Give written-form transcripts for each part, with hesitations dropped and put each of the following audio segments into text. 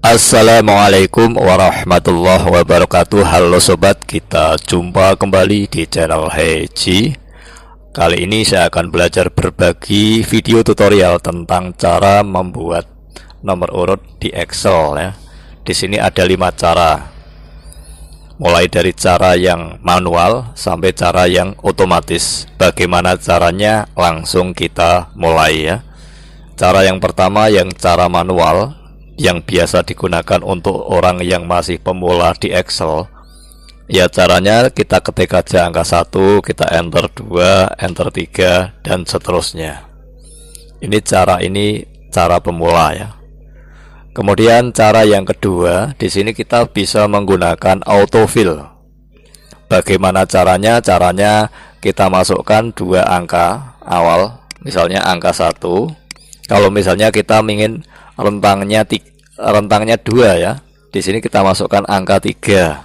Assalamualaikum warahmatullahi wabarakatuh. Halo sobat, kita jumpa kembali di channel Heji. Kali ini saya akan belajar berbagi video tutorial tentang cara membuat nomor urut di Excel ya. Di sini ada 5 cara. Mulai dari cara yang manual sampai cara yang otomatis. Bagaimana caranya? Langsung kita mulai ya. Cara yang pertama yang cara manual, yang biasa digunakan untuk orang yang masih pemula di Excel. Ya, caranya kita ketik aja angka 1, kita enter 2, enter 3, dan seterusnya. Ini cara pemula ya. Kemudian cara yang kedua, di sini kita bisa menggunakan autofill. Bagaimana caranya? Caranya kita masukkan 2 angka awal, misalnya angka 1. Kalau misalnya kita ingin rentangnya 2 ya. Di sini kita masukkan angka 3.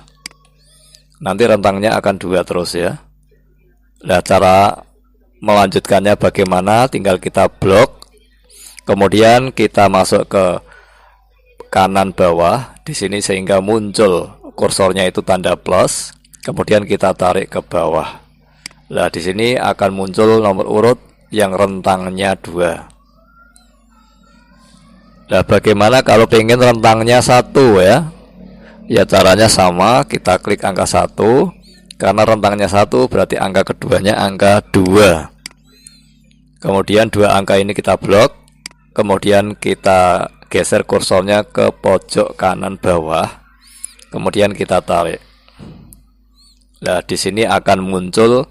Nanti rentangnya akan 2 terus ya. Nah, cara melanjutkannya bagaimana? Tinggal kita blok. Kemudian kita masuk ke kanan bawah di sini sehingga muncul kursornya itu tanda plus. Kemudian kita tarik ke bawah. Nah, di sini akan muncul nomor urut yang rentangnya 2. Nah, bagaimana kalau pengen rentangnya 1 ya? Ya, caranya sama, kita klik angka 1. Karena rentangnya 1 berarti angka keduanya angka 2. Kemudian 2 angka ini kita blok. Kemudian kita geser kursornya ke pojok kanan bawah. Kemudian kita tarik. Nah, di sini akan muncul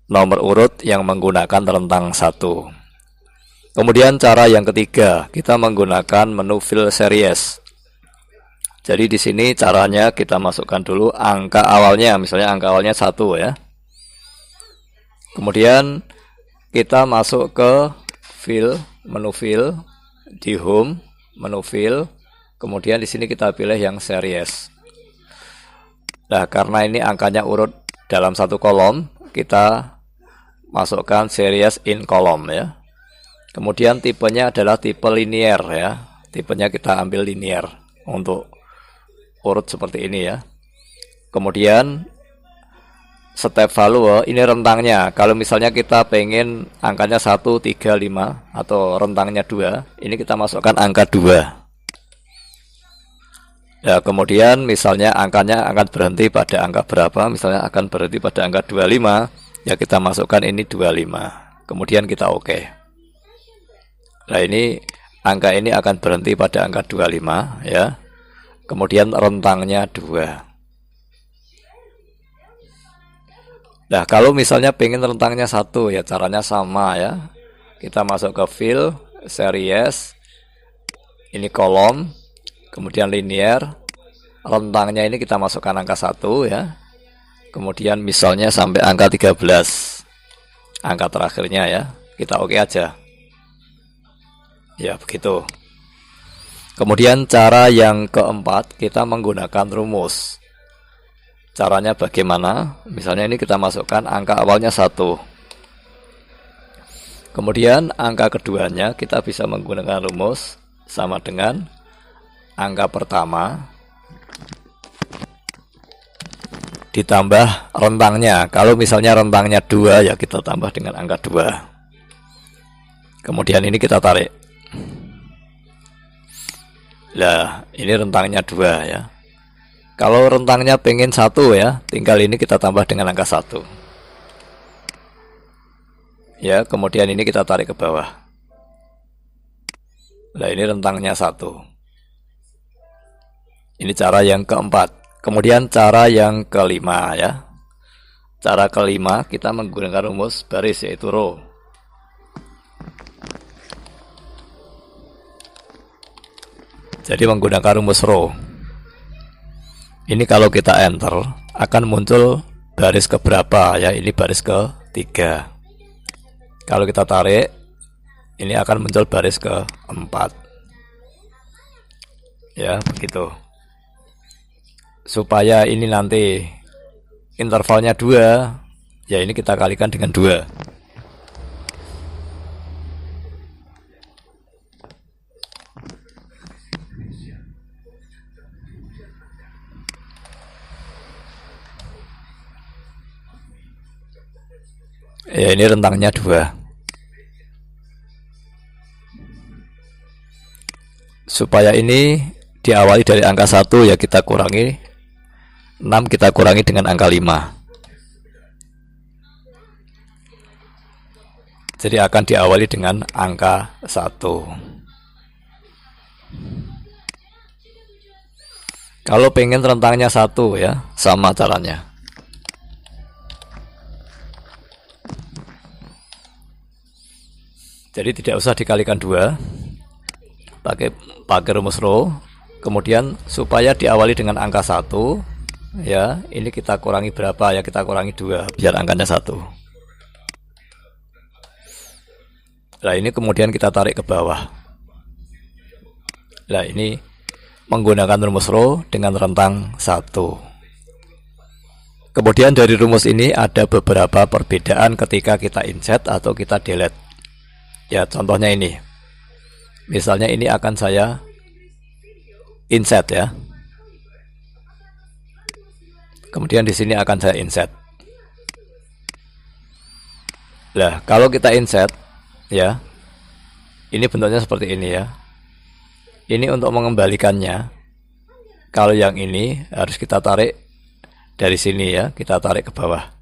nomor urut yang menggunakan rentang 1. Kemudian cara yang ketiga, kita menggunakan menu fill series. Jadi di sini caranya kita masukkan dulu angka awalnya, misalnya angka awalnya 1 ya. Kemudian kita masuk ke fill, menu fill, di home, menu fill. Kemudian di sini kita pilih yang series. Nah, karena ini angkanya urut dalam satu kolom, kita masukkan series in column ya. Kemudian tipenya adalah tipe linear ya. Tipenya kita ambil linear untuk urut seperti ini ya. Kemudian step value ini rentangnya. Kalau misalnya kita pengen angkanya 1, 3, 5 atau rentangnya 2, ini kita masukkan angka 2. Ya, kemudian misalnya angkanya akan berhenti pada angka berapa? Misalnya akan berhenti pada angka 25, ya kita masukkan ini 25. Kemudian kita oke. Nah, ini angka ini akan berhenti pada angka 25 ya. Kemudian rentangnya 2. Nah, kalau misalnya pengen rentangnya 1 ya caranya sama ya. Kita masuk ke fill, series, ini kolom, kemudian linear. Rentangnya ini kita masukkan angka 1 ya. Kemudian misalnya sampai angka 13. Angka terakhirnya ya. Kita oke aja. Ya, begitu. Kemudian cara yang keempat, kita menggunakan rumus. Caranya bagaimana? Misalnya ini kita masukkan angka awalnya 1. Kemudian angka keduanya kita bisa menggunakan rumus sama dengan angka pertama ditambah rentangnya. Kalau misalnya rentangnya 2 ya kita tambah dengan angka 2. Kemudian ini kita tarik. Nah, ini rentangnya 2 ya. Kalau rentangnya pengen 1 ya, tinggal ini kita tambah dengan angka 1. Ya, kemudian ini kita tarik ke bawah. Nah, ini rentangnya 1. Ini cara yang keempat. Kemudian cara yang kelima ya. Cara kelima kita menggunakan rumus baris yaitu row. Jadi menggunakan rumus row. Ini kalau kita enter akan muncul baris keberapa ya. Ini baris ke-3. Kalau kita tarik, ini akan muncul baris ke-4. Ya, begitu. Supaya ini nanti intervalnya 2, ya ini kita kalikan dengan 2. Ya, ini rentangnya 2. Supaya ini diawali dari angka 1, ya kita kurangi 6, kita kurangi dengan angka 5. Jadi akan diawali dengan angka 1. Kalau pengen rentangnya 1, ya sama caranya. Jadi tidak usah dikalikan 2, pakai rumus row. Kemudian supaya diawali dengan angka 1, ya ini kita kurangi berapa, ya kita kurangi 2 biar angkanya 1. Nah ini kemudian kita tarik ke bawah. Nah ini menggunakan rumus row dengan rentang 1. Kemudian dari rumus ini ada beberapa perbedaan ketika kita insert atau kita delete. Ya contohnya ini. Misalnya ini akan saya insert, ya. Kemudian di sini akan saya insert. Nah, kalau kita insert, ya, ini bentuknya seperti ini, ya. Ini untuk mengembalikannya. Kalau yang ini harus kita tarik dari sini, ya, kita tarik ke bawah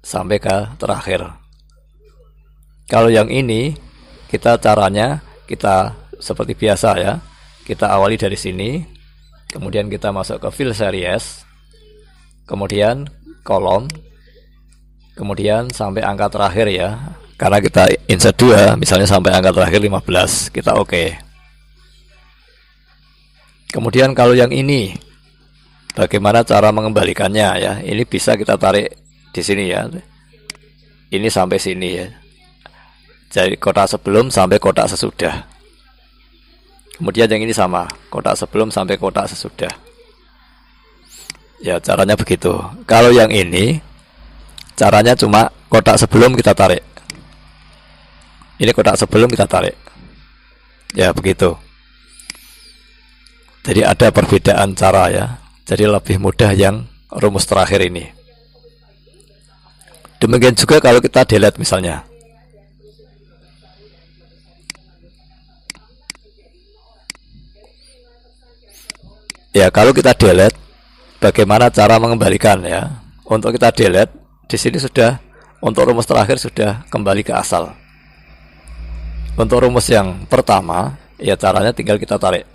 sampai ke terakhir. Kalau yang ini caranya kita seperti biasa, ya. Kita awali dari sini, kemudian kita masuk ke fill series, kemudian kolom, kemudian sampai angka terakhir, ya. Karena kita insert 2, misalnya sampai angka terakhir 15, kita oke. Kemudian kalau yang ini, bagaimana cara mengembalikannya, ya? Ini bisa kita tarik di sini, ya. Ini sampai sini, ya. Jadi kotak sebelum sampai kotak sesudah. Kemudian yang ini sama, kotak sebelum sampai kotak sesudah. Ya caranya begitu. Kalau yang ini caranya cuma kotak sebelum kita tarik. Ini kotak sebelum kita tarik. Ya begitu. Jadi ada perbedaan cara, ya. Jadi lebih mudah yang rumus terakhir ini. Demikian juga kalau kita delete misalnya. Ya, kalau kita delete, bagaimana cara mengembalikan, ya? Untuk kita delete, di sini sudah, untuk rumus terakhir sudah kembali ke asal. Untuk rumus yang pertama, ya caranya tinggal kita tarik.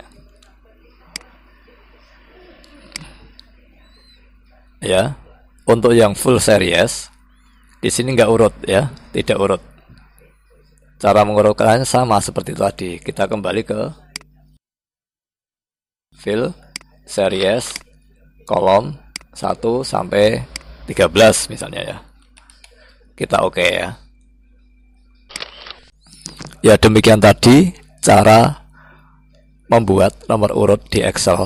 Ya, untuk yang full series, di sini nggak urut, ya, tidak urut. Cara mengurutkannya sama seperti tadi. Kita kembali ke fill series kolom 1 sampai 13 misalnya, ya. Kita oke, ya. Ya demikian tadi cara membuat nomor urut di Excel.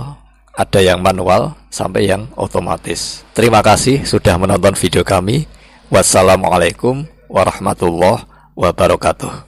Ada yang manual sampai yang otomatis. Terima kasih sudah menonton video kami. Wassalamualaikum warahmatullahi wabarakatuh.